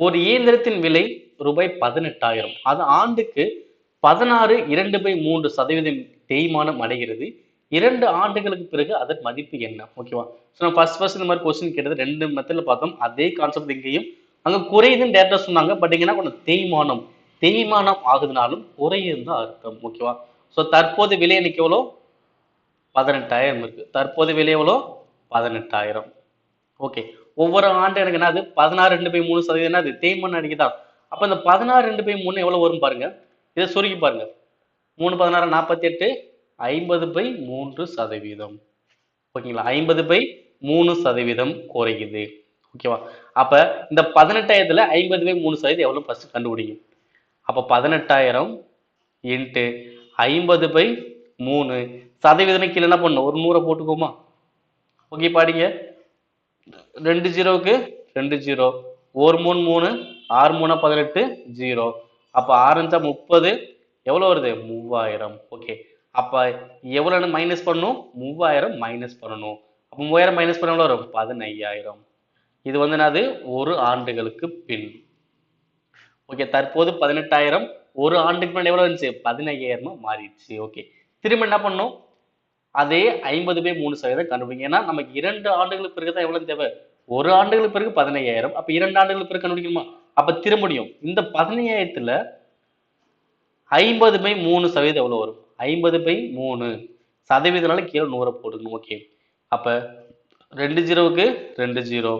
ஒரு இயந்திரத்தின் விலை ரூபாய் 18,000. அது ஆண்டுக்கு 16.2/3% தேய்மானம் அடைகிறது. 2 ஆண்டுகளுக்கு பிறகு அதன் மதிப்பு என்ன? ஓகேவா? ஸோ நான் ஃபர்ஸ்ட் இந்த மாதிரி கொஸ்டின் கேட்டது 2 மெத்தட்ல பார்த்தோம். அதே கான்செப்ட் இங்கேயும். அங்க குறையுதுன்னு டேரக்டா சொன்னாங்க. பட் இங்க என்ன பண்ணும்? தேய்மானம். தேய்மானம் ஆகுதுனாலும் குறையுதுன்னு தான் அர்த்தம். ஓகேவா? ஸோ தற்போது விலை இன்னைக்கு எவ்வளோ? 18,000 இருக்கு. தற்போது விலை எவ்வளோ? 18,000. ஓகே. ஒவ்வொரு ஆண்டு எனக்கு என்னது 16.2/3% என்னது தேய்மானம் அடிக்குதா? அப்ப இந்த 16.2/3 எவ்வளவு வரும் பாருங்க. இதை சுருக்கி பாருங்க. 3 16 48 50/3%. ஓகேங்களா? 50/3% குறையுது. ஓகேவா? அப்ப இந்த 18,000த்துல 50/3% எவ்வளவு ஃபர்ஸ்ட் கண்டுபிடிங்க. அப்ப 18,000 இன்ட்டு 50/3 சதவீதம் கீழே என்ன பண்ணணும்? ஒரு 100 போட்டுக்கோமா? ஓகே பாடிங்க. 2 ஜீரோவுக்கு 2 ஜீரோ. 1 3 3 6 3 18 ஜீரோ. அப்ப 6 30 எவ்வளவு வருது? 3000. ஓகே. அப்ப எவ்வளவு மைனஸ் பண்ணணும்? 3000 மைனஸ் பண்ணணும். அப்ப 3000 மைனஸ் பண்ண எவ்வளவு வரும்? 15,000. இது வந்து என்னது? ஒரு ஆண்டுகளுக்கு பின். ஓகே. தற்போது 18,000 ஒரு ஆண்டுக்கு முன்னாடி எவ்வளவு இருந்துச்சு? 15,000 மாறிடுச்சு. ஓகே. திரும்ப என்ன பண்ணணும்? அதே 50/3% கண்டுபிடிங்க. ஏன்னா நமக்கு 2 ஆண்டுகளுக்கு பிறகு தான் எவ்வளவு தேவை? ஒரு ஆண்டுகளுக்கு பிறகு 15,000. அப்ப 2 ஆண்டுகளுக்கு பிறகு கண்டுபிடிக்கணுமா? அப்ப திரும்பியும் இந்த 15,000த்துல 50/3% எவ்வளவு வரும்? 50/3 சதவீதனால கீழே 100 போட்டுக்கணும். ஓகே. அப்ப 2 ஜீரோவுக்கு 2 ஜீரோ.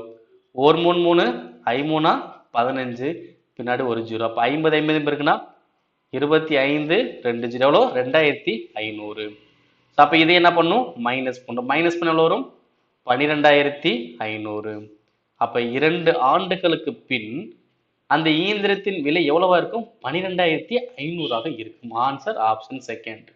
1 3 3 5 15 பின்னாடி ஒரு ஜீரோ. அப்ப 50 50 இருக்குன்னா 25 2 ஜீரோ எவ்வளோ? 2500. அப்ப இதை என்ன பண்ணும்? மைனஸ் பண்ணும். மைனஸ் பண்ண எவ்வளவு வரும்? 12,500. அப்ப 2 ஆண்டுகளுக்கு பின் அந்த இயந்திரத்தின் விலை எவ்வளவா இருக்கும்? 12,500 இருக்கும். Answer option second.